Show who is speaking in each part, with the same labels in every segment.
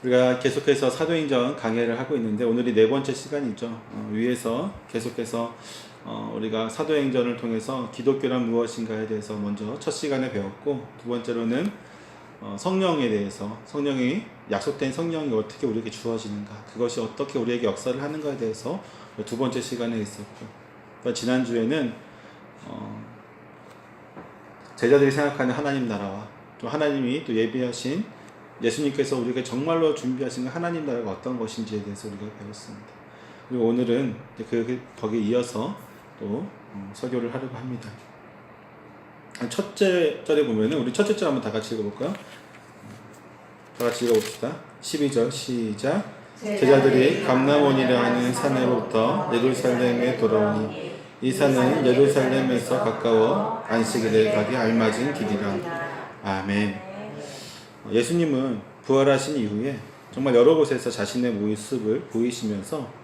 Speaker 1: 우리가 계속해서 사도행전 강해를 하고 있는데 오늘이 네 번째 시간이죠. 위에서 계속해서 우리가 사도행전을 통해서 기독교란 무엇인가에 대해서 먼저 첫 시간에 배웠고, 두 번째로는 성령에 대해서, 성령이 약속된 성령이 어떻게 우리에게 주어지는가, 그것이 어떻게 우리에게 역사를 하는가에 대해서 두 번째 시간에 있었고, 지난주에는 제자들이 생각하는 하나님 나라와 또 하나님이 또 예비하신 예수님께서 우리에게 정말로 준비하신 하나님 나라가 어떤 것인지에 대해서 우리가 배웠습니다. 그리고 오늘은 거기에 이어서 또 설교를 하려고 합니다. 첫째 절에 보면은, 우리 첫째 절 한번 다 같이 읽어볼까요? 다 같이 읽어봅시다. 12절 시작. 제자들이 감람원이라 하는 산에로부터 예루살렘에 돌아오니 이 산은 예루살렘에서 가까워 안식일에 가기 알맞은 길이라. 아멘. 예수님은 부활하신 이후에 정말 여러 곳에서 자신의 모습을 보이시면서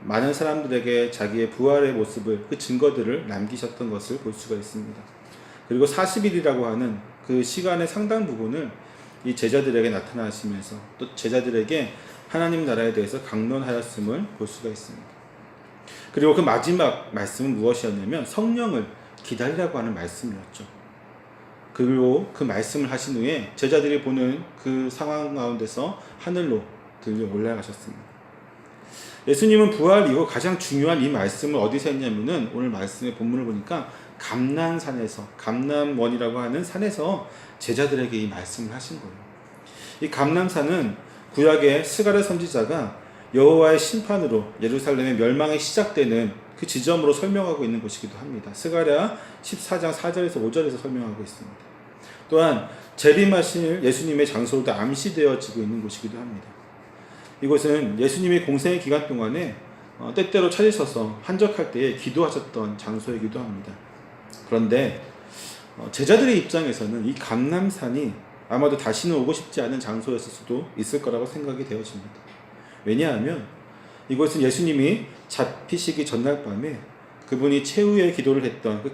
Speaker 1: 많은 사람들에게 자기의 부활의 모습을, 그 증거들을 남기셨던 것을 볼 수가 있습니다. 그리고 40일이라고 하는 그 시간의 상당 부분을 이 제자들에게 나타나시면서 또 제자들에게 하나님 나라에 대해서 강론하였음을 볼 수가 있습니다. 그리고 그 마지막 말씀은 무엇이었냐면 성령을 기다리라고 하는 말씀이었죠. 그리고 그 말씀을 하신 후에 제자들이 보는 그 상황 가운데서 하늘로 들려 올라가셨습니다. 예수님은 부활 이후 가장 중요한 이 말씀을 어디서 했냐면은, 오늘 말씀의 본문을 보니까 감람산에서, 감람원이라고 하는 산에서 제자들에게 이 말씀을 하신 거예요. 이 감람산은 구약의 스가랴 선지자가 여호와의 심판으로 예루살렘의 멸망이 시작되는 그 지점으로 설명하고 있는 곳이기도 합니다. 스가랴 14장 4절에서 5절에서 설명하고 있습니다. 또한 재림하실 예수님의 장소로도 암시되어지고 있는 곳이기도 합니다. 이곳은 예수님의 공생의 기간 동안에 때때로 찾으셔서 한적할 때에 기도하셨던 장소이기도 합니다. 그런데 제자들의 입장에서는 이 감람산이 아마도 다시는 오고 싶지 않은 장소였을 수도 있을 거라고 생각이 되어집니다. 왜냐하면 이곳은 예수님이 잡히시기 전날 밤에 그분이 최후의 기도를 했던 그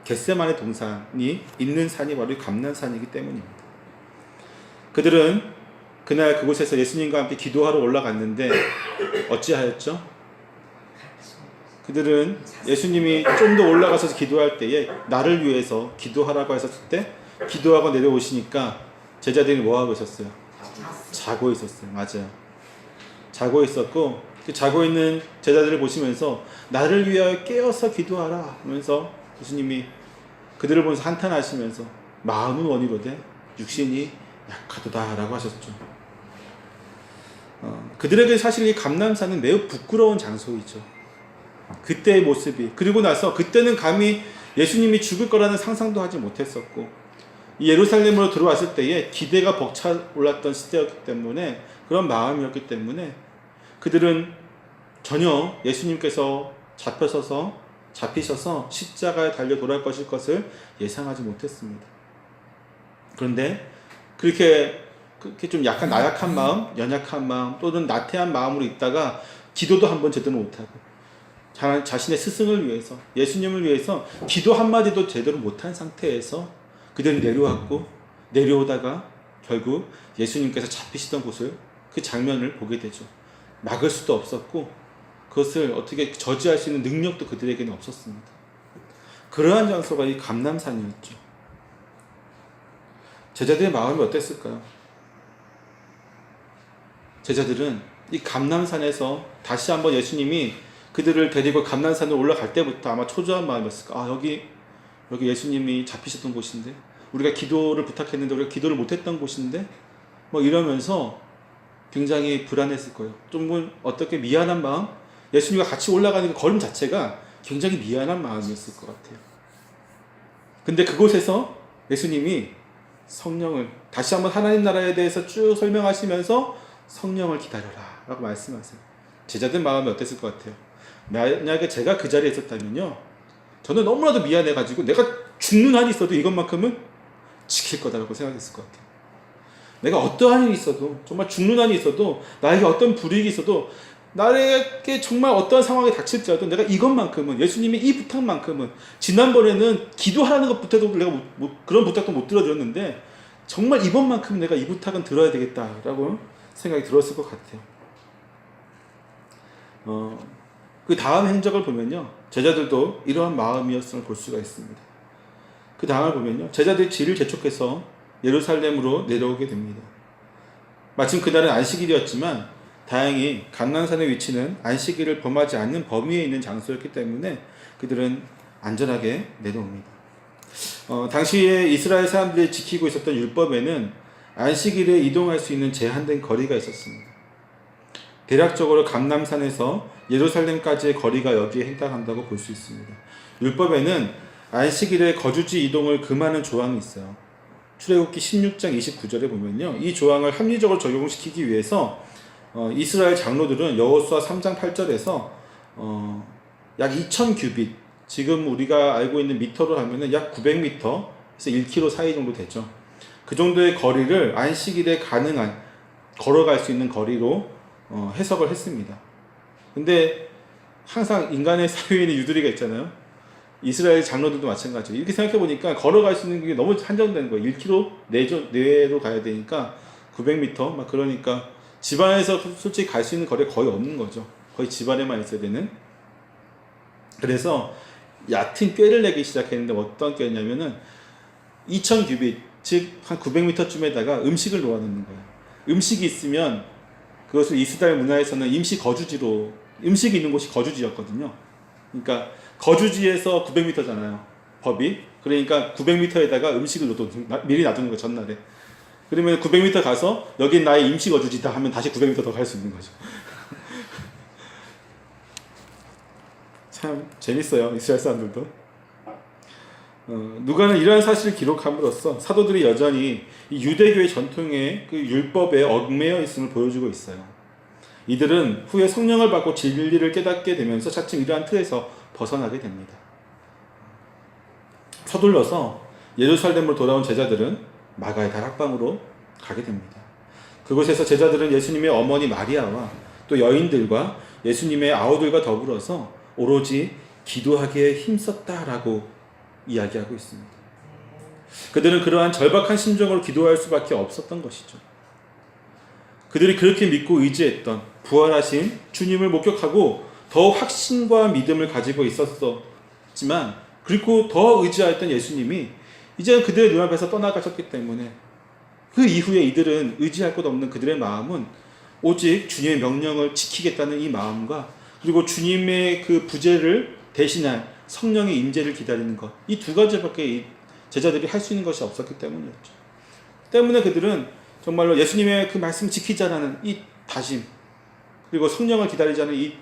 Speaker 1: 겟세마네 동산이 있는 산이 바로 이 감람산이기 때문입니다. 그들은 그날 그곳에서 예수님과 함께 기도하러 올라갔는데 어찌하였죠? 그들은 예수님이 좀 더 올라가서 기도할 때에 나를 위해서 기도하라고 하셨을 때 기도하고 내려오시니까 제자들이 뭐하고 있었어요? 자고 있었어요. 맞아요. 자고 있었고, 자고 있는 제자들을 보시면서 나를 위하여 깨어서 기도하라 하면서 예수님이 그들을 보면서 한탄하시면서 마음은 원이로되 육신이 약하도다 라고 하셨죠. 그들에게 사실 이 감람산은 매우 부끄러운 장소이죠. 그때의 모습이, 그리고 나서 그때는 감히 예수님이 죽을 거라는 상상도 하지 못했었고, 이 예루살렘으로 들어왔을 때에 기대가 벅차 올랐던 시대였기 때문에, 그런 마음이었기 때문에 그들은 전혀 예수님께서 잡히셔서 십자가에 달려 돌아갈 것을 예상하지 못했습니다. 그런데 그렇게 좀 약간 나약한 마음, 연약한 마음, 또는 나태한 마음으로 있다가 기도도 한번 제대로 못하고 자신의 스승을 위해서, 예수님을 위해서 기도 한마디도 제대로 못한 상태에서 그들이 내려오다가 결국 예수님께서 잡히시던 곳을, 그 장면을 보게 되죠. 막을 수도 없었고 그것을 어떻게 저지할 수 있는 능력도 그들에게는 없었습니다. 그러한 장소가 이 감람산이었죠. 제자들의 마음이 어땠을까요? 제자들은 이 감람산에서 다시 한번 예수님이 그들을 데리고 감람산으로 올라갈 때부터 아마 초조한 마음이었을까. 여기 예수님이 잡히셨던 곳인데, 우리가 기도를 부탁했는데 우리가 기도를 못했던 곳인데, 이러면서 굉장히 불안했을 거예요. 좀 어떻게 미안한 마음? 예수님과 같이 올라가는 그 걸음 자체가 굉장히 미안한 마음이었을 것 같아요. 근데 그곳에서 예수님이 성령을, 다시 한번 하나님 나라에 대해서 쭉 설명하시면서 성령을 기다려라 라고 말씀하세요. 제자들 마음이 어땠을 것 같아요? 만약에 제가 그 자리에 있었다면요, 저는 너무나도 미안해가지고 내가 죽는 한이 있어도 이것만큼은 지킬 거다라고 생각했을 것 같아요. 내가 어떠한 일이 있어도, 정말 죽는 한이 있어도, 나에게 어떤 불이익이 있어도, 나에게 정말 어떠한 상황이 닥칠지라도 내가 이것만큼은, 예수님이 이 부탁만큼은, 지난번에는 기도하라는 것부터도 내가 그런 부탁도 못 들어드렸는데 정말 이번만큼 내가 이 부탁은 들어야 되겠다라고 생각이 들었을 것 같아요. 그 다음 행적을 보면요, 제자들도 이러한 마음이었음을 볼 수가 있습니다. 그 다음을 보면요, 제자들이 지를 재촉해서 예루살렘으로 내려오게 됩니다. 마침 그날은 안식일이었지만 다행히 강난산의 위치는 안식일을 범하지 않는 범위에 있는 장소였기 때문에 그들은 안전하게 내려옵니다. 당시에 이스라엘 사람들이 지키고 있었던 율법에는 안식일에 이동할 수 있는 제한된 거리가 있었습니다. 대략적으로 감람산에서 예루살렘까지의 거리가 여기에 해당한다고 볼 수 있습니다. 율법에는 안식일에 거주지 이동을 금하는 조항이 있어요. 출애굽기 16장 29절에 보면요, 이 조항을 합리적으로 적용시키기 위해서 이스라엘 장로들은 여호수아 3장 8절에서 약 2000규빗, 지금 우리가 알고 있는 미터로 하면은 약 900m에서 1km 사이 정도 되죠. 그 정도의 거리를 안식일에 가능한, 걸어갈 수 있는 거리로 해석을 했습니다. 근데 항상 인간의 사회에는 유두리가 있잖아요. 이스라엘 장로들도 마찬가지예요. 이렇게 생각해 보니까 걸어갈 수 있는 게 너무 한정된 거예요. 1km 내로 가야 되니까 900m 막, 그러니까 집안에서 솔직히 갈 수 있는 거리가 거의 없는 거죠. 거의 집안에만 있어야 되는. 그래서 얕은 꾀를 내기 시작했는데, 어떤 꾀냐면은 2000규빗, 즉 한 900m쯤에다가 음식을 놓아놓는 거예요. 음식이 있으면 그것을 이스라엘 문화에서는 임시 거주지로, 음식이 있는 곳이 거주지였거든요. 그러니까 거주지에서 900m잖아요, 법이. 그러니까 900m에다가 음식을 미리 놔두는 거예요, 전날에. 그러면 900m 가서 여긴 나의 임시 거주지다 하면 다시 900m 더 갈 수 있는 거죠. 참 재밌어요, 이스라엘 사람들도. 누가는 이러한 사실을 기록함으로써 사도들이 여전히 이 유대교의 전통의 그 율법에 얽매여 있음을 보여주고 있어요. 이들은 후에 성령을 받고 진리를 깨닫게 되면서 차츰 이러한 틀에서 벗어나게 됩니다. 서둘러서 예루살렘으로 돌아온 제자들은 마가의 다락방으로 가게 됩니다. 그곳에서 제자들은 예수님의 어머니 마리아와 또 여인들과 예수님의 아우들과 더불어서 오로지 기도하기에 힘썼다라고 이야기하고 있습니다. 그들은 그러한 절박한 심정으로 기도할 수밖에 없었던 것이죠. 그들이 그렇게 믿고 의지했던 부활하신 주님을 목격하고 더욱 확신과 믿음을 가지고 있었지만, 그리고 더 의지하였던 예수님이 이제는 그들의 눈앞에서 떠나가셨기 때문에 그 이후에 이들은 의지할 것 없는 그들의 마음은 오직 주님의 명령을 지키겠다는 이 마음과, 그리고 주님의 그 부재를 대신할 성령의 임재를 기다리는 것, 이 두 가지밖에 제자들이 할 수 있는 것이 없었기 때문이었죠. 때문에 그들은 정말로 예수님의 그 말씀을 지키자라는 이 다짐, 그리고 성령을 기다리자는 이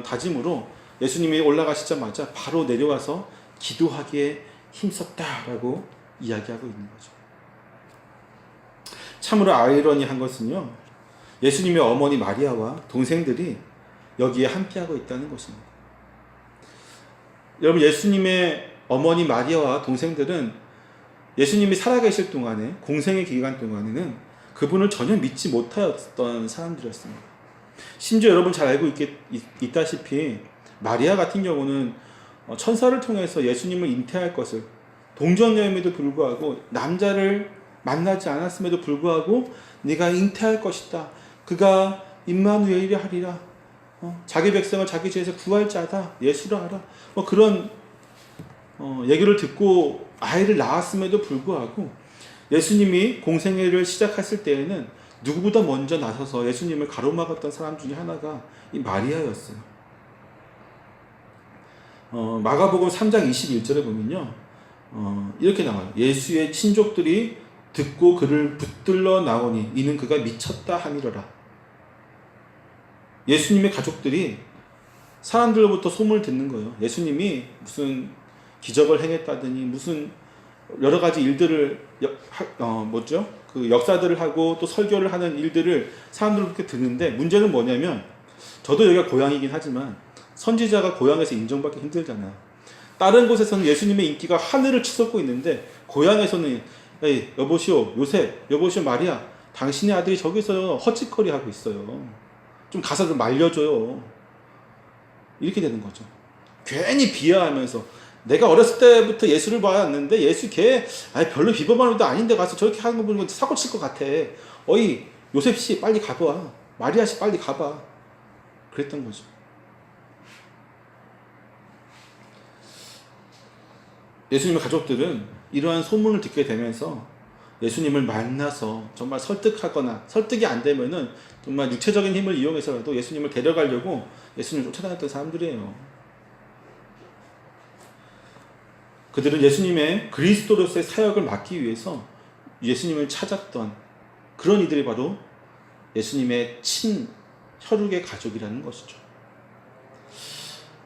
Speaker 1: 다짐으로 예수님이 올라가시자마자 바로 내려와서 기도하기에 힘썼다라고 이야기하고 있는 거죠. 참으로 아이러니한 것은요, 예수님의 어머니 마리아와 동생들이 여기에 함께하고 있다는 것입니다. 여러분, 예수님의 어머니 마리아와 동생들은 예수님이 살아계실 동안에, 공생의 기간 동안에는 그분을 전혀 믿지 못하였던 사람들이었습니다. 심지어 여러분 잘 알고 있다시피 마리아 같은 경우는 천사를 통해서 예수님을 잉태할 것을, 동정녀임에도 불구하고 남자를 만나지 않았음에도 불구하고 네가 잉태할 것이다, 그가 임마누엘이 하리라, 자기 백성을 자기 죄에서 구할 자다, 예수라 하라, 그런 얘기를 듣고 아이를 낳았음에도 불구하고 예수님이 공생애를 시작했을 때에는 누구보다 먼저 나서서 예수님을 가로막았던 사람 중에 하나가 이 마리아였어요. 마가복음 3장 21절에 보면요, 이렇게 나와요. 예수의 친족들이 듣고 그를 붙들러 나오니 이는 그가 미쳤다 하니라. 예수님의 가족들이 사람들로부터 소문을 듣는 거예요. 예수님이 무슨 기적을 행했다더니 무슨 여러 가지 일들을 그 역사들을 하고 또 설교를 하는 일들을 사람들로부터 듣는데, 문제는 뭐냐면, 저도 여기가 고향이긴 하지만 선지자가 고향에서 인정받기 힘들잖아요. 다른 곳에서는 예수님의 인기가 하늘을 치솟고 있는데, 고향에서는 에이, 여보시오 요셉, 여보시오 마리아, 당신의 아들이 저기서 헛짓거리 하고 있어요. 좀 가서 좀 말려줘요. 이렇게 되는 거죠. 괜히 비하하면서, 내가 어렸을 때부터 예수를 봐왔는데 예수 걔 별로 비범한 것도 아닌데 가서 저렇게 하는 거 보면 사고 칠 것 같아. 어이 요셉 씨 빨리 가봐. 마리아 씨 빨리 가봐. 그랬던 거죠. 예수님의 가족들은 이러한 소문을 듣게 되면서 예수님을 만나서 정말 설득하거나 설득이 안 되면은 정말 육체적인 힘을 이용해서라도 예수님을 데려가려고 예수님을 쫓아다녔던 사람들이에요. 그들은 예수님의 그리스도로서의 사역을 맡기 위해서 예수님을 찾았던 그런 이들이 바로 예수님의 친혈육의 가족이라는 것이죠.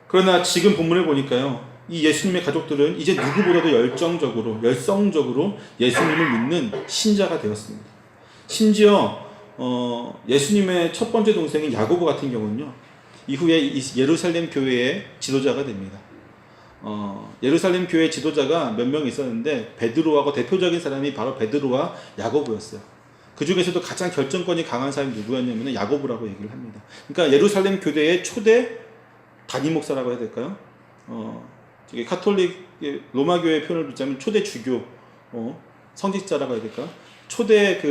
Speaker 1: 그러나 지금 본문을 보니까요, 이 예수님의 가족들은 이제 누구보다도 열성적으로 예수님을 믿는 신자가 되었습니다. 심지어 예수님의 첫 번째 동생인 야고보 같은 경우는요, 이후에 예루살렘 교회의 지도자가 됩니다. 예루살렘 교회 지도자가 몇 명 있었는데 베드로하고 대표적인 사람이 바로 베드로와 야고보였어요. 그 중에서도 가장 결정권이 강한 사람이 누구였냐면 야고보라고 얘기를 합니다. 그러니까 예루살렘 교회의 초대 단임 목사라고 해야 될까요? 카톨릭 로마 교회 표현을 듣자면 초대 주교 성직자라고 해야 될까? 초대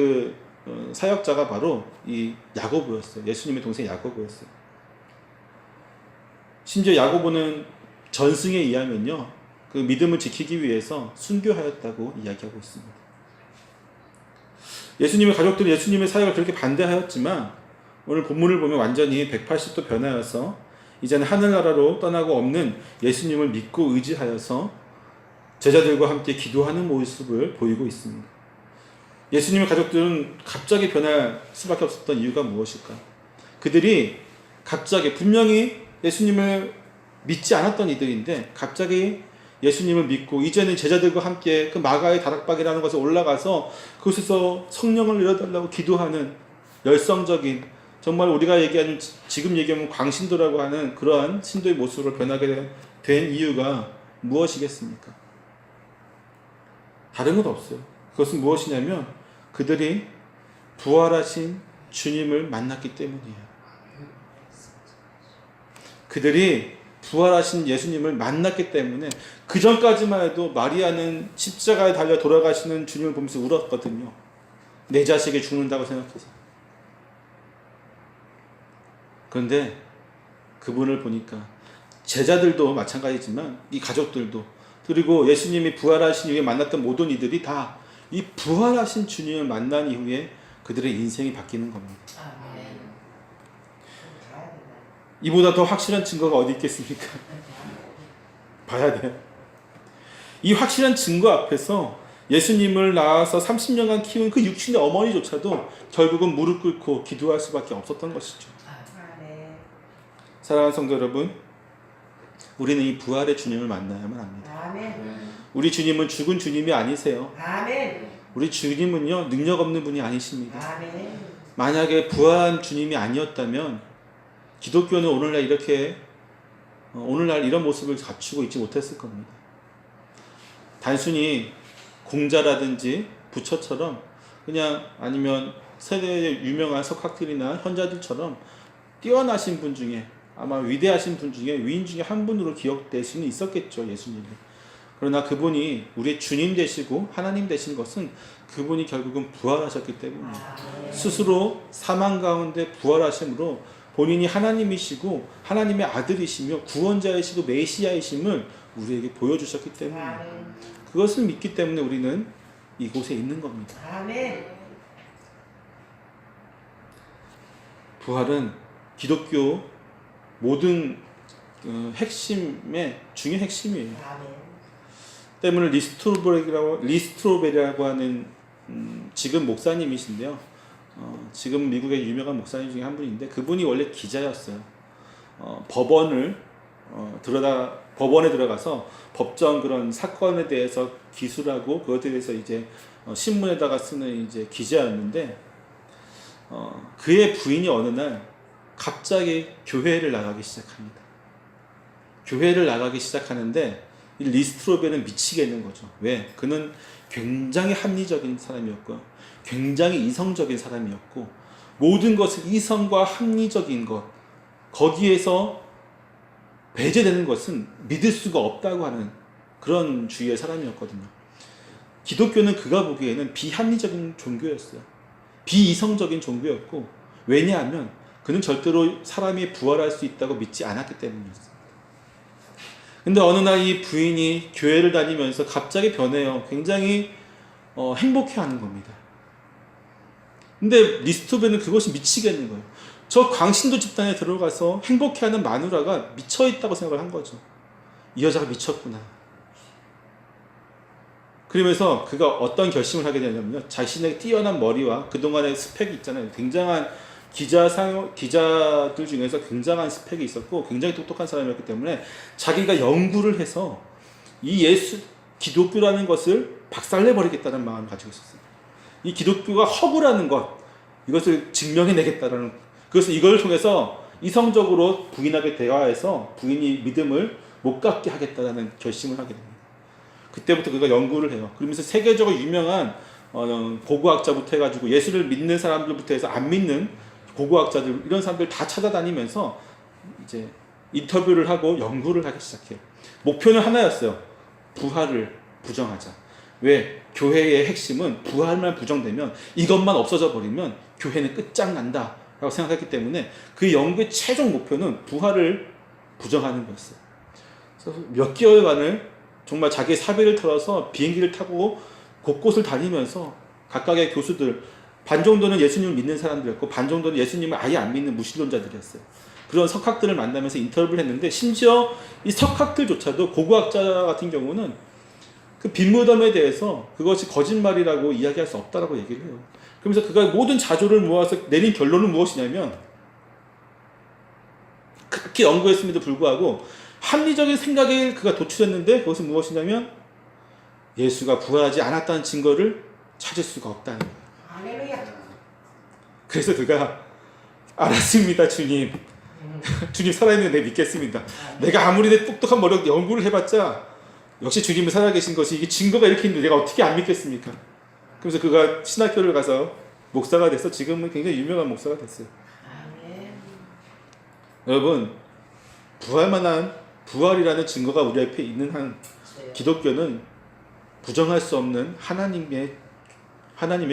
Speaker 1: 사역자가 바로 이 야고보였어요. 예수님의 동생 야고보였어요. 심지어 야고보는 전승에 의하면요, 그 믿음을 지키기 위해서 순교하였다고 이야기하고 있습니다. 예수님의 가족들은 예수님의 사역을 그렇게 반대하였지만 오늘 본문을 보면 완전히 180도 변하여서 이제는 하늘나라로 떠나고 없는 예수님을 믿고 의지하여서 제자들과 함께 기도하는 모습을 보이고 있습니다. 예수님의 가족들은 갑자기 변할 수밖에 없었던 이유가 무엇일까? 그들이 갑자기 분명히 예수님을 믿지 않았던 이들인데 갑자기 예수님을 믿고 이제는 제자들과 함께 그 마가의 다락방이라는 곳에 올라가서 그곳에서 성령을 내려달라고 기도하는 열성적인, 정말 우리가 얘기하는, 지금 얘기하면 광신도라고 하는 그러한 신도의 모습으로 변하게 된 이유가 무엇이겠습니까? 다른 건 없어요. 그것은 무엇이냐면 그들이 부활하신 주님을 만났기 때문이에요. 그들이 부활하신 예수님을 만났기 때문에, 그 전까지만 해도 마리아는 십자가에 달려 돌아가시는 주님을 보면서 울었거든요. 내 자식이 죽는다고 생각해서. 그런데 그분을 보니까 제자들도 마찬가지지만 이 가족들도, 그리고 예수님이 부활하신 이후에 만났던 모든 이들이 다 이 부활하신 주님을 만난 이후에 그들의 인생이 바뀌는 겁니다. 이보다 더 확실한 증거가 어디 있겠습니까? 봐야 돼요. 이 확실한 증거 앞에서 예수님을 낳아서 30년간 키운 그 육신의 어머니조차도 결국은 무릎 꿇고 기도할 수밖에 없었던 것이죠. 사랑하는 성도 여러분, 우리는 이 부활의 주님을 만나야만 합니다. 우리 주님은 죽은 주님이 아니세요. 우리 주님은요, 능력 없는 분이 아니십니다. 만약에 부활한 주님이 아니었다면 기독교는 오늘날 이런 모습을 갖추고 있지 못했을 겁니다. 단순히 공자라든지 부처처럼, 그냥 아니면 세계의 유명한 석학들이나 현자들처럼 뛰어나신 분 중에, 아마 위대하신 분 중에, 위인 중에 한 분으로 기억될 수는 있었겠죠, 예수님이. 그러나 그분이 우리의 주님 되시고 하나님 되신 것은 그분이 결국은 부활하셨기 때문이에요. 스스로 사망 가운데 부활하심으로 본인이 하나님이시고 하나님의 아들이시며 구원자이시고 메시아이심을 우리에게 보여주셨기 때문에, 그것을 믿기 때문에 우리는 이곳에 있는 겁니다. 부활은 기독교 모든 핵심의 중요한 핵심이에요. 때문에 리스트로베리라고 하는 지금 목사님이신데요. 지금 미국의 유명한 목사님 중에 한 분인데, 그분이 원래 기자였어요. 법원에 들어가서 법정 그런 사건에 대해서 기술하고 그것에 대해서 이제 신문에다가 쓰는 이제 기자였는데, 그의 부인이 어느 날 갑자기 교회를 나가기 시작합니다. 교회를 나가기 시작하는데 이 리스트로베는 미치겠는 거죠. 왜? 그는 굉장히 합리적인 사람이었고 굉장히 이성적인 사람이었고, 모든 것은 이성과 합리적인 것, 거기에서 배제되는 것은 믿을 수가 없다고 하는 그런 주의의 사람이었거든요. 기독교는 그가 보기에는 비합리적인 종교였어요. 비이성적인 종교였고, 왜냐하면 그는 절대로 사람이 부활할 수 있다고 믿지 않았기 때문이었어요. 근데 어느 날 이 부인이 교회를 다니면서 갑자기 변해요. 굉장히 행복해하는 겁니다. 근데 리스토베는 그것이 미치겠는 거예요. 저 광신도 집단에 들어가서 행복해하는 마누라가 미쳐있다고 생각을 한 거죠. 이 여자가 미쳤구나. 그러면서 그가 어떤 결심을 하게 되냐면요, 자신의 뛰어난 머리와 그동안의 스펙이 있잖아요. 굉장한 기자들 중에서 굉장한 스펙이 있었고 굉장히 똑똑한 사람이었기 때문에 자기가 연구를 해서 이 기독교라는 것을 박살내버리겠다는 마음을 가지고 있었어요. 이 기독교가 허구라는 것, 이것을 증명해내겠다는, 그래서 이걸 통해서 이성적으로 부인에게 대화해서 부인이 믿음을 못 갖게 하겠다는 결심을 하게 됩니다. 그때부터 그가 연구를 해요. 그러면서 세계적으로 유명한 고고학자부터 해가지고 예수를 믿는 사람들부터 해서 안 믿는 고고학자들, 이런 사람들 다 찾아다니면서 이제 인터뷰를 하고 연구를 하기 시작해요. 목표는 하나였어요. 부활을 부정하자. 왜? 교회의 핵심은 부활만 부정되면, 이것만 없어져 버리면 교회는 끝장난다 라고 생각했기 때문에 그 연구의 최종 목표는 부활을 부정하는 거였어요. 그래서 몇 개월간을 정말 자기의 사비를 털어서 비행기를 타고 곳곳을 다니면서 각각의 교수들, 반 정도는 예수님을 믿는 사람들이었고 반 정도는 예수님을 아예 안 믿는 무신론자들이었어요. 그런 석학들을 만나면서 인터뷰를 했는데, 심지어 이 석학들조차도, 고고학자 같은 경우는 그 빈무덤에 대해서 그것이 거짓말이라고 이야기할 수 없다라고 얘기를 해요. 그러면서 그가 모든 자료를 모아서 내린 결론은 무엇이냐면, 그렇게 연구했음에도 불구하고 합리적인 생각에 그가 도출했는데, 그것은 무엇이냐면 예수가 부활하지 않았다는 증거를 찾을 수가 없다는 거예요.
Speaker 2: 할렐루야.
Speaker 1: 그래서 그가 알았습니다, 주님. 주님 살아있는 내 믿겠습니다. 내가 아무리 내 똑똑한 머리로 연구를 해봤자 역시 주님이 살아계신 것이, 이게 증거가 이렇게 있는데 내가 어떻게 안 믿겠습니까? 그래서 그가 신학교를 가서 목사가 돼서 지금은 굉장히 유명한 목사가 됐어요.
Speaker 2: 아멘.
Speaker 1: 여러분, 부활이라는 증거가 우리 앞에 있는 한, 기독교는 부정할 수 없는 하나님의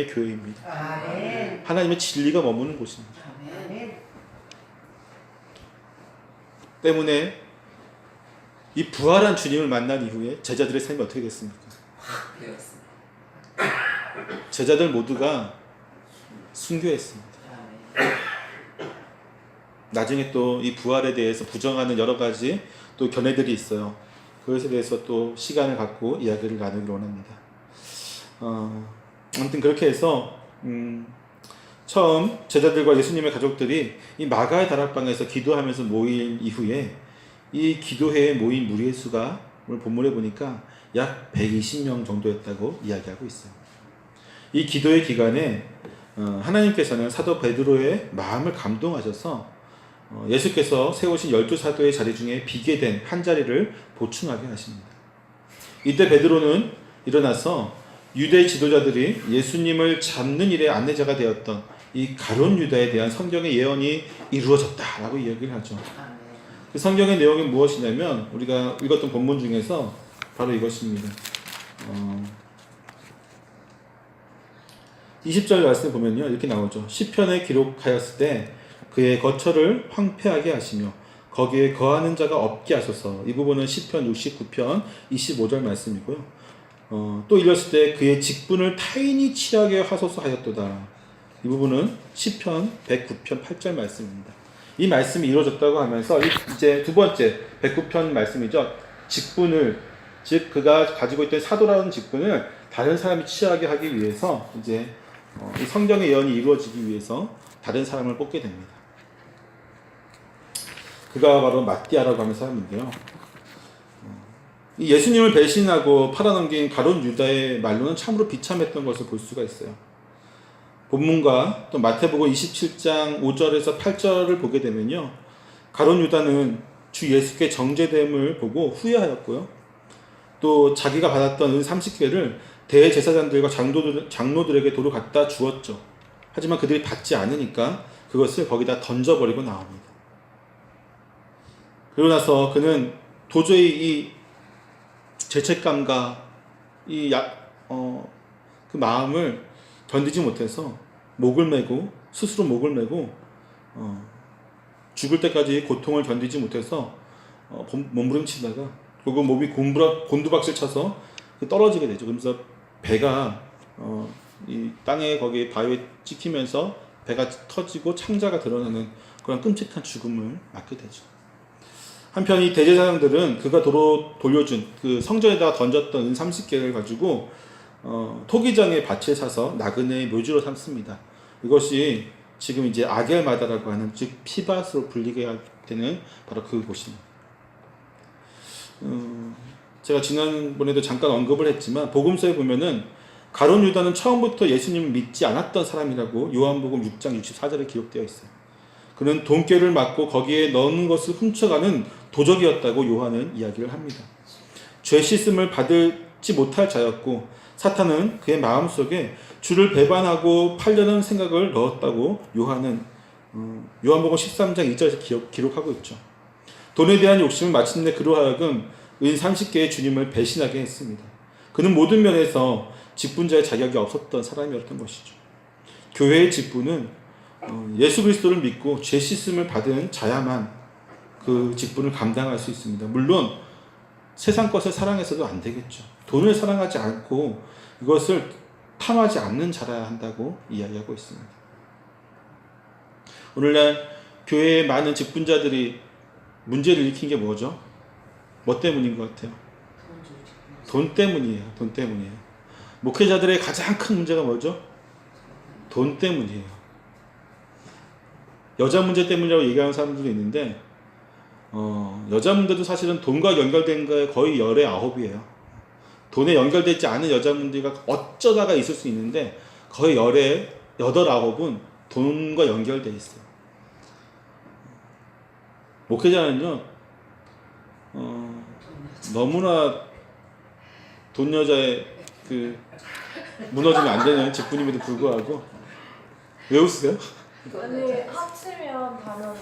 Speaker 1: 교회입니다.
Speaker 2: 아멘.
Speaker 1: 하나님의 진리가 머무는 곳입니다.
Speaker 2: 아멘.
Speaker 1: 때문에 이 부활한 주님을 만난 이후에 제자들의 삶이 어떻게 됐습니까? 제자들 모두가 순교했습니다. 나중에 또 이 부활에 대해서 부정하는 여러 가지 또 견해들이 있어요. 그것에 대해서 또 시간을 갖고 이야기를 나누기로 원합니다. 아무튼 그렇게 해서 처음 제자들과 예수님의 가족들이 이 마가의 다락방에서 기도하면서 모인 이후에 이 기도회에 모인 무리의 수가 오늘 본문에 보니까 약 120명 정도였다고 이야기하고 있어요. 이 기도의 기간에 하나님께서는 사도 베드로의 마음을 감동하셔서 예수께서 세우신 12사도의 자리 중에 비게 된 한 자리를 보충하게 하십니다. 이때 베드로는 일어나서 유대 지도자들이 예수님을 잡는 일의 안내자가 되었던 이 가룟 유다에 대한 성경의 예언이 이루어졌다라고 이야기를 하죠. 그 성경의 내용이 무엇이냐면, 우리가 읽었던 본문 중에서 바로 이것입니다. 20절 말씀 보면요, 이렇게 나오죠. 시편에 기록하였을 때 그의 거처를 황폐하게 하시며 거기에 거하는 자가 없게 하소서. 이 부분은 시편 69편 25절 말씀이고요. 또 이랬을 때 그의 직분을 타인이 취하게 하소서 하였도다. 이 부분은 시편 109편 8절 말씀입니다. 이 말씀이 이루어졌다고 하면서 이제 두 번째 109편 말씀이죠. 직분을, 즉 그가 가지고 있던 사도라는 직분을 다른 사람이 취하게 하기 위해서 이제 이 성경의 예언이 이루어지기 위해서 다른 사람을 뽑게 됩니다. 그가 바로 마띠아라고 하는 사람인데요. 이 예수님을 배신하고 팔아넘긴 가룟 유다의 말로는 참으로 비참했던 것을 볼 수가 있어요. 본문과 또 마태복음 27장 5절에서 8절을 보게 되면요, 가룟 유다는 주 예수께 정죄됨을 보고 후회하였고요, 또 자기가 받았던 은 30개를 대제사장들과 장로들에게 도로 갖다 주었죠. 하지만 그들이 받지 않으니까 그것을 거기다 던져버리고 나옵니다. 그러고 나서 그는 도저히 이 죄책감과 그 마음을 견디지 못해서 목을 메고 스스로 목을 메고 죽을 때까지 고통을 견디지 못해서 몸부림치다가 결국 몸이 곤두박질 쳐서 떨어지게 되죠. 그러면서 배가 이 땅에 거기 바위에 찍히면서 배가 터지고 창자가 드러나는 그런 끔찍한 죽음을 맞게 되죠. 한편 이 대제사장들은 그가 돌려준 그 성전에다가 던졌던 은 30개를 가지고 토기장의 밭에 사서 나그네의 묘지로 삼습니다. 이것이 지금 이제 아겔마다라고 하는 즉 피밭으로 불리게 되는 바로 그곳입니다. 제가 지난번에도 잠깐 언급을 했지만 복음서에 보면은 가룟 유다는 처음부터 예수님을 믿지 않았던 사람이라고 요한복음 6장 64절에 기록되어 있어요. 그는 돈꾀를 맞고 거기에 넣는 것을 훔쳐가는 도적이었다고 요한은 이야기를 합니다. 죄 씻음을 받지 못할 자였고 사탄은 그의 마음속에 주를 배반하고 팔려는 생각을 넣었다고 요한은 요한복음 13장 2절에서 기록하고 있죠. 돈에 대한 욕심은 마침내 그로 하여금 은 30개의 주님을 배신하게 했습니다. 그는 모든 면에서 직분자의 자격이 없었던 사람이었던 것이죠. 교회의 직분은 예수 그리스도를 믿고 죄 씻음을 받은 자야만 그 직분을 감당할 수 있습니다. 물론 세상 것을 사랑해서도 안 되겠죠. 돈을 사랑하지 않고 이것을 탐하지 않는 자라야 한다고 이야기하고 있습니다. 오늘날 교회의 많은 직분자들이 문제를 일으킨 게 뭐죠? 뭐 때문인 것 같아요? 돈 때문이에요. 돈 때문이에요. 목회자들의 가장 큰 문제가 뭐죠? 돈 때문이에요. 여자 문제 때문이라고 얘기하는 사람들도 있는데 여자 문제도 사실은 돈과 연결된 게 거의 열의 9이에요. 돈에 연결되지 않은 여자 문제가 어쩌다가 있을 수 있는데 거의 열의 8, 9은 돈과 연결되어 있어요. 목회자는요 너무나 돈 여자의 그 무너지면 안 되는 직분임에도 불구하고 왜 웃으세요?
Speaker 3: 아니 합치면 단어를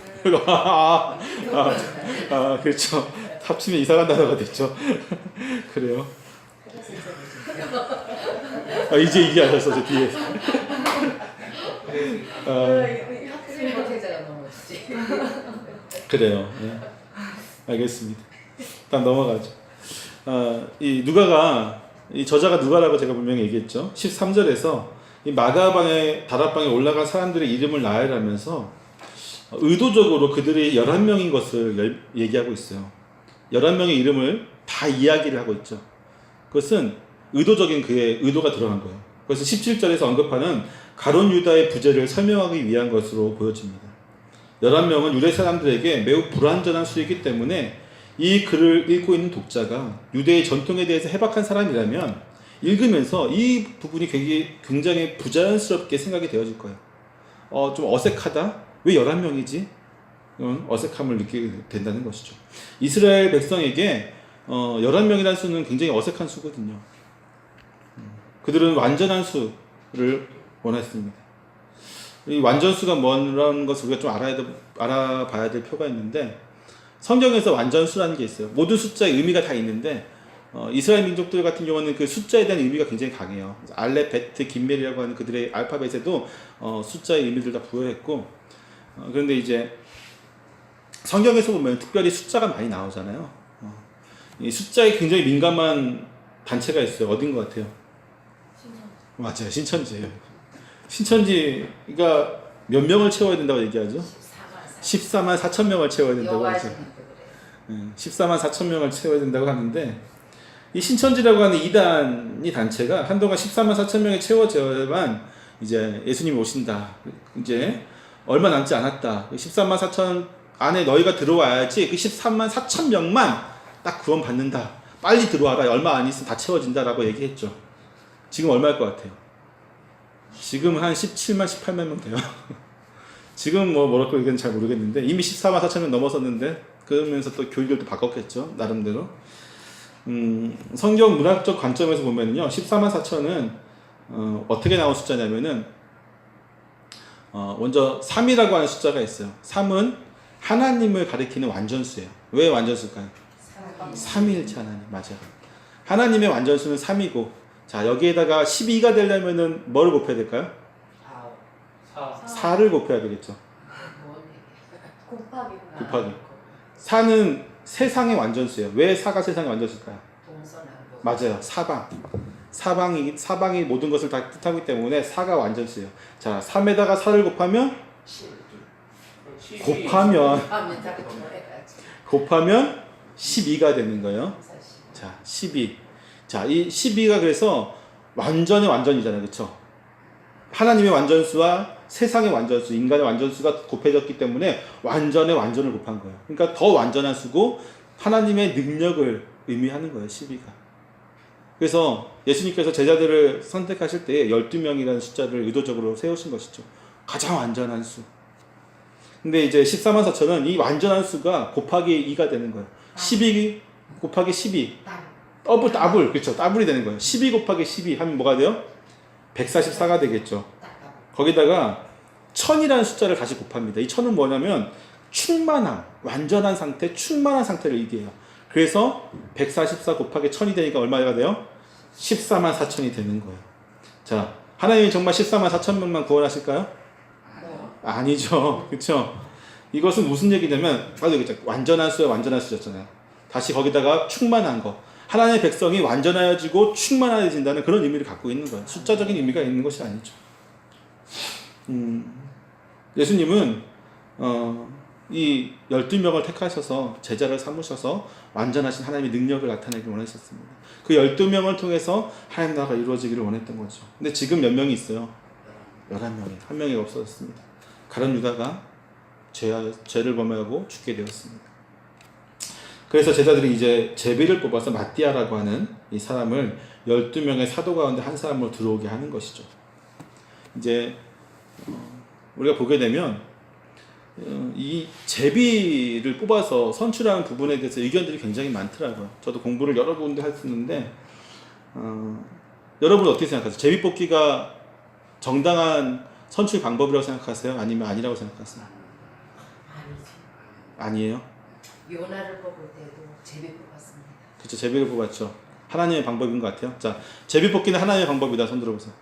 Speaker 1: 그렇죠. 합치면 이상한 단어가 됐죠. 그래요. 이제 이해하셨어 저 뒤에.
Speaker 3: 합치면 목회자가 넘어지지.
Speaker 1: 그래요. 네. 알겠습니다. 일단 넘어가죠. 이 누가가 이 저자가 누가라고 제가 분명히 얘기했죠. 13절에서 이 마가방에 다락방에 올라간 사람들의 이름을 나열하면서 의도적으로 그들이 11명인 것을 얘기하고 있어요. 11명의 이름을 다 이야기를 하고 있죠. 그것은 의도적인 그의 의도가 드러난 거예요. 그래서 17절에서 언급하는 가룟 유다의 부재를 설명하기 위한 것으로 보여집니다. 11명은 유대 사람들에게 매우 불완전한 수이기 때문에 이 글을 읽고 있는 독자가 유대의 전통에 대해서 해박한 사람이라면 읽으면서 이 부분이 굉장히 부자연스럽게 생각이 되어질 거예요. 좀 어색하다? 왜 11명이지? 어색함을 느끼게 된다는 것이죠. 이스라엘 백성에게 11명이라는 수는 굉장히 어색한 수거든요. 그들은 완전한 수를 원했습니다. 이 완전수가 뭐라는 것을 우리가 좀 알아봐야 될 필요가 있는데 성경에서 완전수라는 게 있어요. 모든 숫자의 의미가 다 있는데 이스라엘 민족들 같은 경우는 그 숫자에 대한 의미가 굉장히 강해요. 알렙, 베트, 김멜이라고 하는 그들의 알파벳에도 숫자의 의미들 다 부여했고 그런데 이제 성경에서 보면 특별히 숫자가 많이 나오잖아요. 이 숫자에 굉장히 민감한 단체가 있어요. 어딘 것 같아요? 맞아요. 신천지예요. 신천지가 몇 명을 채워야 된다고 얘기하죠? 14만 4천 명을 채워야 된다고 하죠. 14만 4천 명을 채워야 된다고 하는데 이 신천지라고 하는 이단이 단체가 한동안 14만 4천 명이 채워져야만 이제 예수님이 오신다. 이제 얼마 남지 않았다. 14만 4천 안에 너희가 들어와야지 그 13만 4천 명만 딱 구원받는다. 빨리 들어와라. 얼마 안 있으면 다 채워진다라고 얘기했죠. 지금 얼마일 것 같아요? 지금 한 17만 18만 명 돼요. 지금 뭐라고 얘기하는지 잘 모르겠는데 이미 14만 4천 명 넘어섰는데 그러면서 또 교육을 바꿨겠죠. 나름대로. 성경 문학적 관점에서 보면요. 14만 4천은 어떻게 나온 숫자냐면은 먼저 3이라고 하는 숫자가 있어요. 3은 하나님을 가리키는 완전수예요. 왜 완전수일까요? 삼위일체 하나님. 맞아요. 하나님의 완전수는 3이고 자 여기에다가 12가 되려면은 뭐를 곱해야 될까요? 4를 곱해야 되겠죠.
Speaker 3: 곱하기.
Speaker 1: 곱하기. 4는 세상의 완전수예요. 왜 4가 세상의 완전수일까요? 맞아요. 사방이 모든 것을 다 뜻하기 때문에 4가 완전수예요. 자, 3에다가 4를 곱하면 12가 되는 거예요. 자, 12. 자, 이 12가 그래서 완전의 완전이잖아요. 그렇죠? 하나님의 완전수와 세상의 완전수, 인간의 완전수가 곱해졌기 때문에 완전의 완전을 곱한 거예요. 그러니까 더 완전한 수고 하나님의 능력을 의미하는 거예요. 12가. 그래서 예수님께서 제자들을 선택하실 때 12명이라는 숫자를 의도적으로 세우신 것이죠. 가장 완전한 수. 근데 이제 14만 4천은 이 완전한 수가 곱하기 2가 되는 거예요. 12 곱하기 12. 더블. 그렇죠. 더블이 되는 거예요. 12 곱하기 12 하면 뭐가 돼요? 144가 되겠죠. 거기다가 1000이라는 숫자를 다시 곱합니다. 이 1000은 뭐냐면 충만함, 완전한 상태, 충만한 상태를 얘기해요. 그래서 144 곱하기 1000이 되니까 얼마가 돼요? 14만 4천이 되는 거예요. 자, 하나님이 정말 14만 4천 명만 구원하실까요? 아니죠. 그렇죠? 이것은 무슨 얘기냐면 완전한 수야 완전한 수였잖아요. 다시 거기다가 충만한 거. 하나님의 백성이 완전해지고 충만해진다는 그런 의미를 갖고 있는 거예요. 숫자적인 의미가 있는 것이 아니죠. 예수님은 이 12명을 택하셔서 제자를 삼으셔서 완전하신 하나님의 능력을 나타내기 원하셨습니다. 그 12명을 통해서 하나님 나라가 이루어지기를 원했던 거죠. 근데 지금 몇 명이 있어요? 11명이. 한 명이 없어졌습니다. 가룟 유다가 죄를 범하고 죽게 되었습니다. 그래서 제자들이 이제 제비를 뽑아서 마띠아라고 하는 이 사람을 12명의 사도 가운데 한 사람으로 들어오게 하는 것이죠. 이제 우리가 보게 되면 이 제비를 뽑아서 선출하는 부분에 대해서 의견들이 굉장히 많더라고요. 저도 공부를 여러 군데 했었는데 여러분 어떻게 생각하세요? 제비 뽑기가 정당한 선출 방법이라고 생각하세요? 아니면 아니라고 생각하세요? 아니에요?
Speaker 2: 요나를 뽑을 때도 제비 뽑았습니다.
Speaker 1: 그렇죠. 제비를 뽑았죠. 하나님의 방법인 것 같아요. 자, 제비 뽑기는 하나님의 방법이다. 손 들어보세요.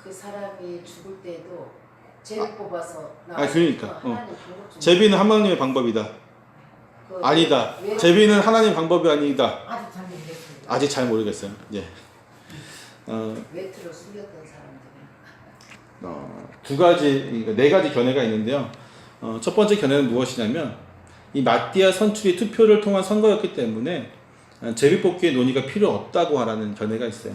Speaker 2: 그 사람이 죽을 때도 제비 뽑아서
Speaker 1: 그러니까.
Speaker 2: 하나님 방법 중
Speaker 1: 제비는 하나님의 방법이다. 아니다. 제비는 하나님의 방법이 아니다.
Speaker 2: 아직 잘 모르겠습니다.
Speaker 1: 아직 잘 모르겠어요. 예.
Speaker 2: 외투를 숨겼던 사람들은
Speaker 1: 네 가지 견해가 있는데요. 첫 번째 견해는 무엇이냐면 이 마띠아 선출이 투표를 통한 선거였기 때문에 제비 뽑기의 논의가 필요 없다고 하라는 견해가 있어요.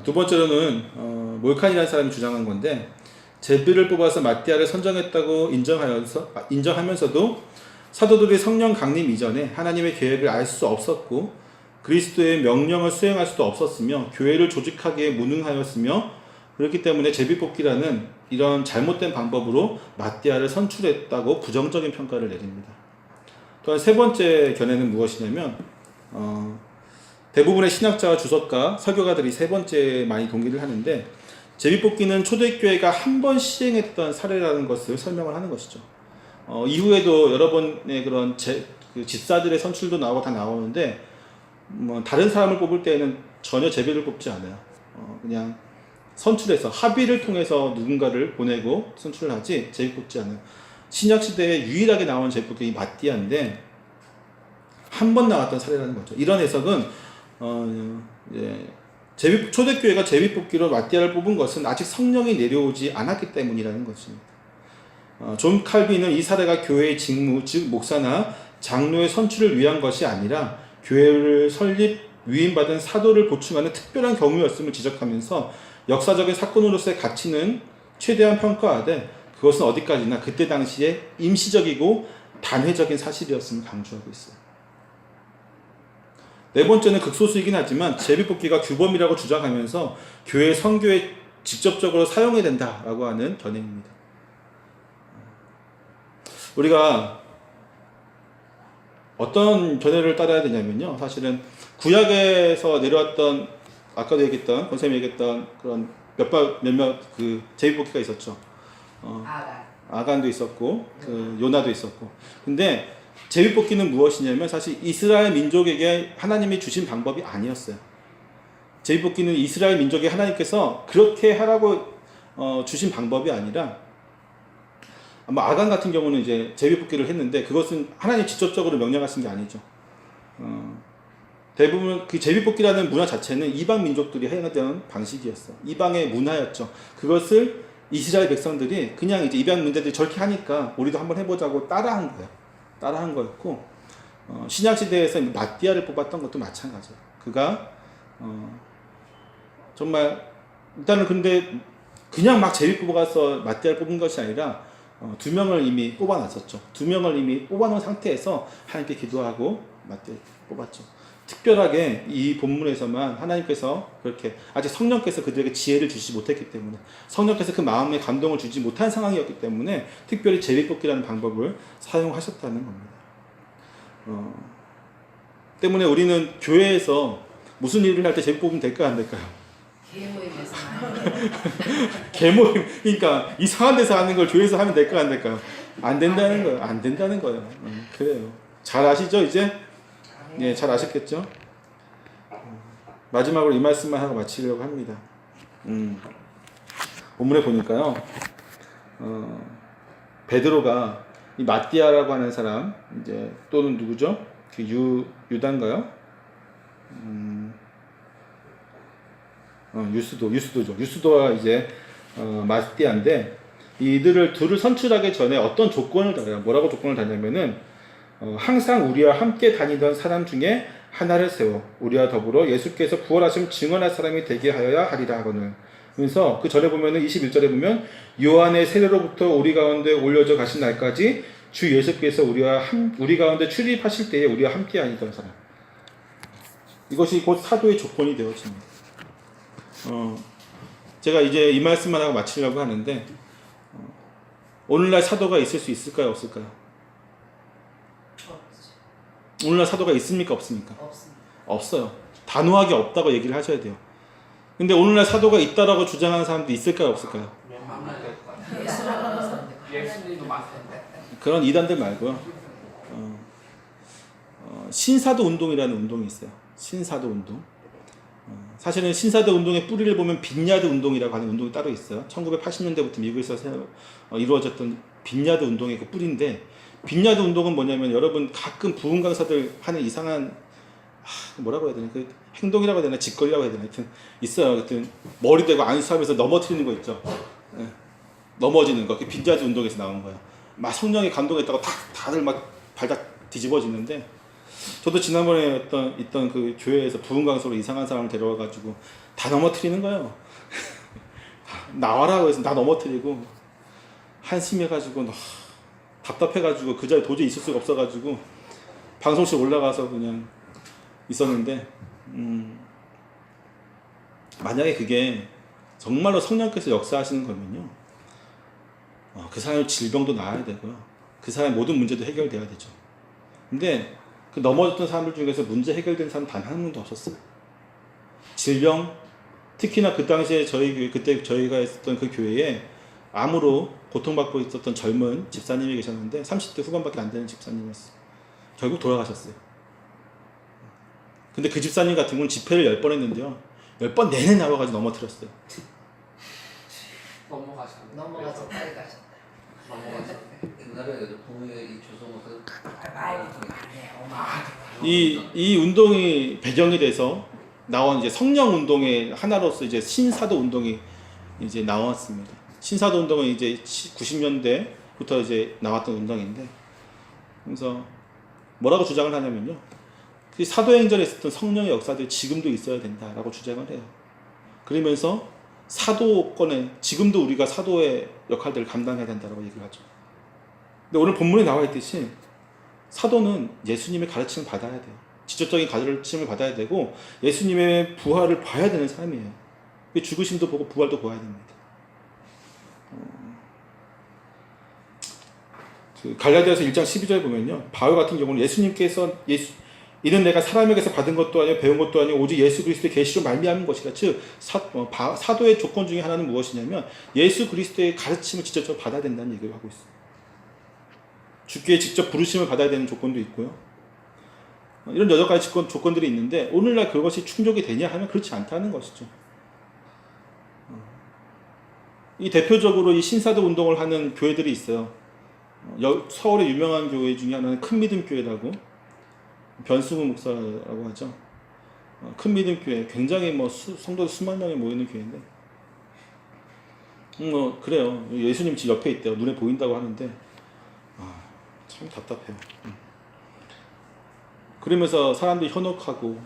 Speaker 1: 두 번째로는 몰칸이라는 사람이 주장한 건데 제비를 뽑아서 마띠아를 선정했다고 인정하면서도 사도들이 성령 강림 이전에 하나님의 계획을 알 수 없었고 그리스도의 명령을 수행할 수도 없었으며 교회를 조직하기에 무능하였으며 그렇기 때문에 제비 뽑기라는 이런 잘못된 방법으로 마띠아를 선출했다고 부정적인 평가를 내립니다. 또한 세 번째 견해는 무엇이냐면 대부분의 신학자와 주석가, 설교가들이 세 번째 많이 동의를 하는데 제비뽑기는 초대교회가 한 번 시행했던 사례라는 것을 설명을 하는 것이죠. 이후에도 여러 번의 그런 집사들의 선출도 나오고 다 나오는데 다른 사람을 뽑을 때에는 전혀 제비를 뽑지 않아요. 그냥 선출해서 합의를 통해서 누군가를 보내고 선출을 하지 제비 뽑지 않아요. 신약시대에 유일하게 나온 제비뽑기 마띠아인데 한 번 나왔던 사례라는 거죠. 이런 해석은 초대교회가 제비뽑기로 마띠아를 뽑은 것은 아직 성령이 내려오지 않았기 때문이라는 것입니다. 존 칼빈은 이 사례가 교회의 직무, 즉 목사나 장로의 선출을 위한 것이 아니라 교회를 설립, 위임받은 사도를 보충하는 특별한 경우였음을 지적하면서 역사적인 사건으로서의 가치는 최대한 평가하되 그것은 어디까지나 그때 당시에 임시적이고 단회적인 사실이었음을 강조하고 있어요. 네 번째는 극소수이긴 하지만 제비뽑기가 규범이라고 주장하면서 교회 선교에 직접적으로 사용해야 된다라고 하는 견해입니다. 우리가 어떤 견해를 따라야 되냐면요. 사실은 구약에서 내려왔던 아까도 얘기했던 권쌤이 얘기했던 그런 몇몇 그 제비뽑기가 있었죠. 아간도 있었고 요나도 있었고. 근데 제비뽑기는 무엇이냐면 사실 이스라엘 민족에게 하나님이 주신 방법이 아니었어요. 제비뽑기는 이스라엘 민족에 하나님께서 그렇게 하라고 주신 방법이 아니라 아마 아간 같은 경우는 이제 제비뽑기를 했는데 그것은 하나님 직접적으로 명령하신 게 아니죠. 대부분 그 제비뽑기라는 문화 자체는 이방 민족들이 행하던 방식이었어. 이방의 문화였죠. 그것을 이스라엘 백성들이 그냥 이제 이방 민족들이 저렇게 하니까 우리도 한번 해보자고 따라한 거예요. 따라한 거였고 신약 시대에서 마띠아를 뽑았던 것도 마찬가지예요. 그가 정말 일단은 근데 그냥 막 제비 뽑아서 마띠아를 뽑은 것이 아니라 2명을 이미 뽑아놨었죠. 2명을 이미 뽑아놓은 상태에서 하나님께 기도하고 마띠아를 뽑았죠. 특별하게 이 본문에서만 하나님께서 그렇게 아직 성령께서 그들에게 지혜를 주시지 못했기 때문에 성령께서 그 마음에 감동을 주지 못한 상황이었기 때문에 특별히 제비뽑기라는 방법을 사용하셨다는 겁니다. 때문에 우리는 교회에서 무슨 일을 할 때 제비 뽑으면 될까요? 안 될까요?
Speaker 2: 개모임에서
Speaker 1: 개모임, 그러니까 이상한 데서 하는 걸 교회에서 하면 될까요? 안 될까요? 안 된다는 거예요. 안 된다는 거예요. 그래요. 잘 아시죠 이제? 예, 잘 아셨겠죠? 마지막으로 이 말씀만 하고 마치려고 합니다. 본문에 보니까요, 베드로가 이 마띠아라고 하는 사람, 이제 또는 누구죠? 그 유다인가요? 유스도죠. 유스도가 이제 마띠아인데 이들을 둘을 선출하기 전에 어떤 조건을 달아요. 뭐라고 조건을 다냐면은 항상 우리와 함께 다니던 사람 중에 하나를 세워 우리와 더불어 예수께서 부활하심 증언할 사람이 되게 하여야 하리라 하거늘. 그래서 그 전에 보면은 21절에 보면 요한의 세례로부터 우리 가운데 올려져 가신 날까지 주 예수께서 우리 가운데 출입하실 때에 우리와 함께 다니던 사람. 이것이 곧 사도의 조건이 되어집니다. 제가 이제 이 말씀만 하고 마치려고 하는데 오늘날 사도가 있을 수 있을까요? 없을까요? 오늘날 사도가 있습니까? 없습니까?
Speaker 2: 없습니다.
Speaker 1: 없어요. 단호하게 없다고 얘기를 하셔야 돼요. 근데 오늘날 사도가 있다라고 주장하는 사람도 있을까요? 없을까요?
Speaker 2: 예수님도 많던데.
Speaker 1: 그런 이단들 말고요. 신사도 운동이라는 운동이 있어요. 신사도 운동. 사실은 신사도 운동의 뿌리를 보면 빈야드 운동이라고 하는 운동이 따로 있어요. 1980년대부터 미국에서 이루어졌던 빈야드 운동의 그 뿌리인데, 빈야드 운동은 뭐냐면 여러분 가끔 부흥 강사들 하는 이상한 뭐라고 해야 되나, 그 행동이라고 해야 되나, 짓거리라고 해야 되나, 하여튼 있어요. 하여튼 머리 대고 안수하면서 넘어뜨리는 거 있죠. 네. 넘어지는 거, 그 빈야드 운동에서 나온 거예요. 막 성령이 감동했다고 다들 막 발작 뒤집어지는데, 저도 지난번에 있던 그 교회에서 부흥 강사로 이상한 사람을 데려와가지고 다 넘어뜨리는 거예요. 나와라고 해서 다 넘어뜨리고 한심해가지고 답답해가지고 그 자리에 도저히 있을 수가 없어가지고 방송실 올라가서 그냥 있었는데, 만약에 그게 정말로 성령께서 역사하시는 거면요, 그 사람의 질병도 나아야 되고요, 그 사람의 모든 문제도 해결돼야 되죠. 근데 그 넘어졌던 사람들 중에서 문제 해결된 사람 단 한 명도 없었어요. 질병, 특히나 그 당시에 그때 저희가 있었던 그 교회에 암으로 고통받고 있었던 젊은 집사님이 계셨는데 30대 후반밖에 안 되는 집사님이었어요. 결국 돌아가셨어요. 근데 그 집사님 같은 경우는 집회를 10번 했는데요, 10번 내내 나와가지고 넘어뜨렸어요.
Speaker 2: 넘어가서 빨리 가셨다.
Speaker 4: 옛날에 부모의 조성모서
Speaker 1: 이 운동이 배경이 돼서 나온 이제 성령 운동의 하나로서 이제 신사도 운동이 이제 나왔습니다. 신사도 운동은 이제 90년대부터 이제 나왔던 운동인데, 그래서 뭐라고 주장을 하냐면요, 그 사도행전에 있었던 성령의 역사들이 지금도 있어야 된다라고 주장을 해요. 그러면서 사도권에 지금도 우리가 사도의 역할들을 감당해야 된다라고 얘기를 하죠. 근데 오늘 본문에 나와 있듯이 사도는 예수님의 가르침을 받아야 돼요. 직접적인 가르침을 받아야 되고 예수님의 부활을 봐야 되는 사람이에요. 죽으심도 보고 부활도 보아야 됩니다. 그 갈라디아서 1장 12절에 보면요, 바울 같은 경우는 예수님께서 이는 내가 사람에게서 받은 것도 아니고 배운 것도 아니고 오직 예수 그리스도의 계시로 말미암은 것이라. 즉 사도의 조건 중에 하나는 무엇이냐면 예수 그리스도의 가르침을 직접적으로 받아야 된다는 얘기를 하고 있어요. 주께 직접 부르심을 받아야 되는 조건도 있고요, 이런 여러 가지 조건들이 있는데 오늘날 그것이 충족이 되냐 하면 그렇지 않다는 것이죠. 이 대표적으로 이 신사도 운동을 하는 교회들이 있어요. 서울의 유명한 교회 중에 하나는 큰 믿음 교회라고, 변승우 목사라고 하죠. 큰 믿음 교회, 굉장히 뭐 성도 수만 명이 모이는 교회인데, 뭐 그래요. 예수님 집 옆에 있대요. 눈에 보인다고 하는데 참 답답해요. 그러면서 사람들이 현혹하고,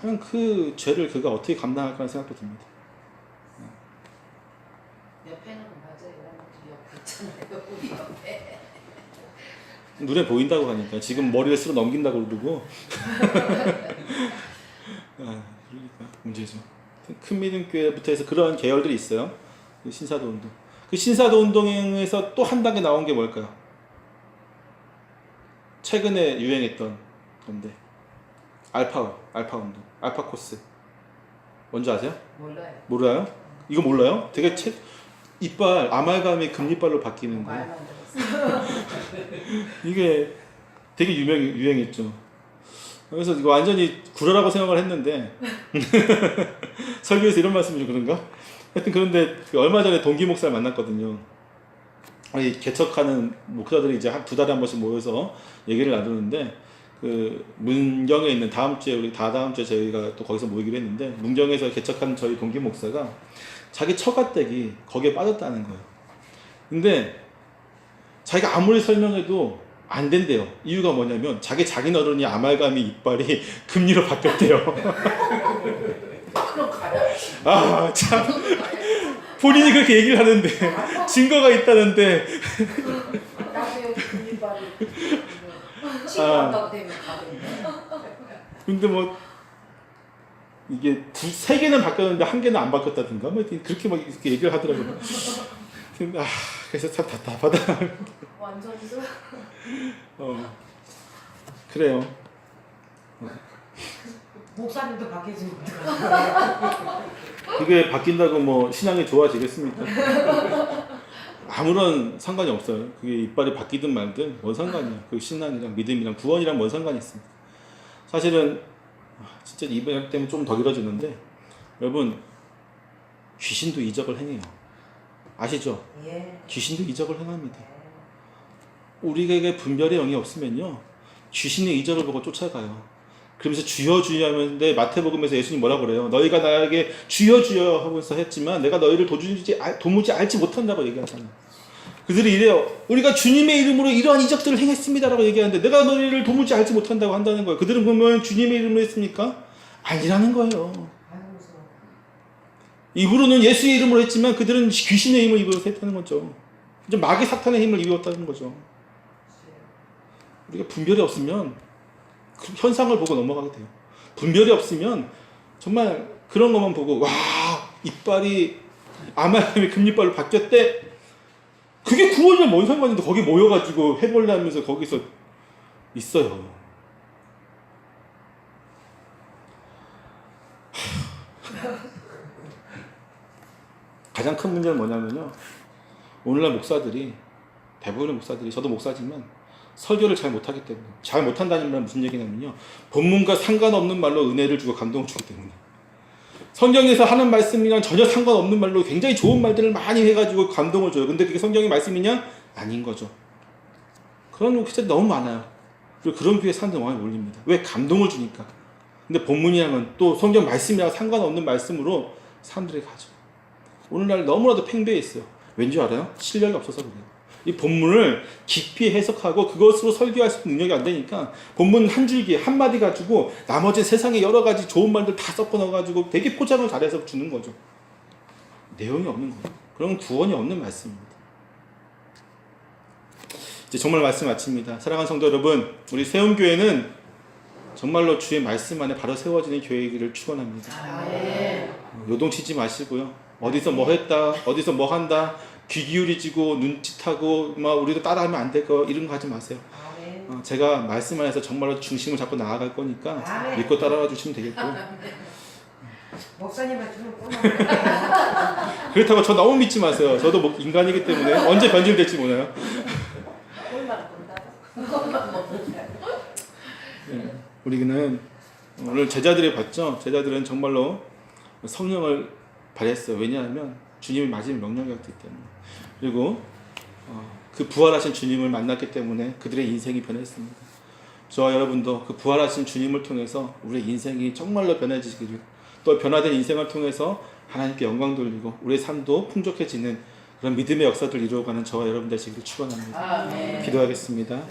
Speaker 1: 그냥 그 죄를 그가 어떻게 감당할까 하는 생각도 듭니다.
Speaker 2: 옆에는 맞아요. 옆에 있잖아요. 우리 옆에.
Speaker 1: 눈에 보인다고 하니까 지금 머리를 쓸어 넘긴다고 그러고 그러니까 문제죠. 큰 믿음 교회부터 해서 그런 계열들이 있어요. 그 신사도 운동. 그 신사도 운동에서 또 한 단계 나온 게 뭘까요? 최근에 유행했던 건데, 알파 운동, 알파 코스. 뭔지 아세요?
Speaker 2: 몰라요.
Speaker 1: 몰라요? 이거 몰라요? 되게 이빨 아말감이 금리빨로 바뀌는 거.
Speaker 2: 말만 들었어요.
Speaker 1: 이게 되게 유행했죠. 그래서 이거 완전히 구라라고 생각을 했는데 설교에서 이런 말씀이 좀 그런가? 하여튼 그런데 얼마 전에 동기 목사를 만났거든요. 이 개척하는 목사들이 이제 한 2달에 한 번씩 모여서 얘기를 나누는데, 그 문경에 있는 다음 주에 저희가 또 거기서 모이기로 했는데, 문경에서 개척한 저희 동기 목사가 자기 처가댁이 거기에 빠졌다는 거예요. 근데 자기가 아무리 설명해도 안 된대요. 이유가 뭐냐면 자기 어른이 아말감이 이빨이 금리로 바뀌었대요.
Speaker 2: 그럼 가요.
Speaker 1: 아, 참. 본인이 그렇게 얘기를 하는데 증거가 있다는데.
Speaker 2: 나도 여기 금리발이 치료한다고 되면 가던데.
Speaker 1: 근데 뭐 이게 3개는 바뀌었는데 1개는 안 바뀌었다든가 뭐 그렇게 막 이렇게 얘기를 하더라고요. 근데 그래서 참 답답하다.
Speaker 3: 완전
Speaker 1: 그래요.
Speaker 2: 목사님도 바뀌어지면
Speaker 1: 그게 바뀐다고 뭐 신앙이 좋아지겠습니까? 아무런 상관이 없어요. 그게 이빨이 바뀌든 말든 뭔 상관이야. 그 신앙이랑 믿음이랑 구원이랑 뭔 상관이 있습니까? 사실은 진짜 이번 때문에 좀 더 길어지는데, 여러분 귀신도 이적을 행해요. 아시죠?
Speaker 2: 예.
Speaker 1: 귀신도 이적을 행합니다. 우리에게 분별의 영이 없으면요, 귀신의 이적을 보고 쫓아가요. 그러면서 주여 주여 하는데, 마태복음에서 예수님 뭐라고 그래요? 너희가 나에게 주여 주여 하면서 했지만 내가 너희를 도무지 알지 못한다고 얘기하잖아요. 그들이 이래요. 우리가 주님의 이름으로 이러한 이적들을 행했습니다라고 얘기하는데 내가 너희를 도무지 알지 못한다고 한다는 거예요. 그들은 그러면 주님의 이름으로 했습니까? 아니라는 거예요. 입으로는 예수의 이름으로 했지만 그들은 귀신의 힘을 입어서 했다는 거죠. 이제 마귀 사탄의 힘을 입었다는 거죠. 우리가 분별이 없으면 그 현상을 보고 넘어가게 돼요. 분별이 없으면 정말 그런 것만 보고, 와, 이빨이 아말감이 금리빨로 바뀌었대. 그게 구원이랑 뭔 상관인데 거기 모여가지고 해볼래 하면서 거기서 있어요. 가장 큰 문제는 뭐냐면요, 오늘날 목사들이, 대부분의 목사들이, 저도 목사지만 설교를 잘 못하기 때문에, 잘 못한다는 말은 무슨 얘기냐면요, 본문과 상관없는 말로 은혜를 주고 감동을 주기 때문에, 성경에서 하는 말씀이랑 전혀 상관없는 말로 굉장히 좋은 말들을 많이 해가지고 감동을 줘요. 근데 그게 성경의 말씀이냐? 아닌 거죠. 그런 목사들이 너무 많아요. 그리고 그런 교회 사람들이 많이 몰립니다. 왜? 감동을 주니까. 근데 본문이랑은 또 성경 말씀이랑 상관없는 말씀으로 사람들이 가죠. 오늘날 너무나도 팽배해 있어요. 왠지 알아요? 실력이 없어서 그래요. 이 본문을 깊이 해석하고 그것으로 설교할 수 있는 능력이 안 되니까 본문 한 줄기 한마디 가지고 나머지 세상에 여러 가지 좋은 말들 다 섞어 넣어가지고 되게 포장을 잘해서 주는 거죠. 내용이 없는 거예요. 그럼 구원이 없는 말씀입니다. 이제 정말 말씀 마칩니다. 사랑하는 성도 여러분, 우리 세움교회는 정말로 주의 말씀 안에 바로 세워지는 교회이기를 축원합니다. 요동치지 마시고요. 어디서 뭐 했다, 어디서 뭐 한다, 귀 기울이지고 눈짓하고 막 우리도 따라하면 안 될 거 이런 거 하지 마세요. 제가 말씀 안에서 정말로 중심을 잡고 나아갈 거니까 믿고 따라와 주시면 되겠고.
Speaker 2: 목사님한테 좀
Speaker 1: 그렇다고 저 너무 믿지 마세요. 저도 뭐 인간이기 때문에 언제 변질될지 몰라요. 우리는 오늘 제자들이 봤죠. 제자들은 정말로 성령을 발했어요. 왜냐하면 주님을 맞으면 명령이었기 때문에. 그리고 그 부활하신 주님을 만났기 때문에 그들의 인생이 변했습니다. 저와 여러분도 그 부활하신 주님을 통해서 우리의 인생이 정말로 변해지기를, 또 변화된 인생을 통해서 하나님께 영광 돌리고 우리의 삶도 풍족해지는 그런 믿음의 역사들을 이루어가는 저와 여러분 되시기를 축원합니다.
Speaker 2: 아멘.
Speaker 1: 기도하겠습니다.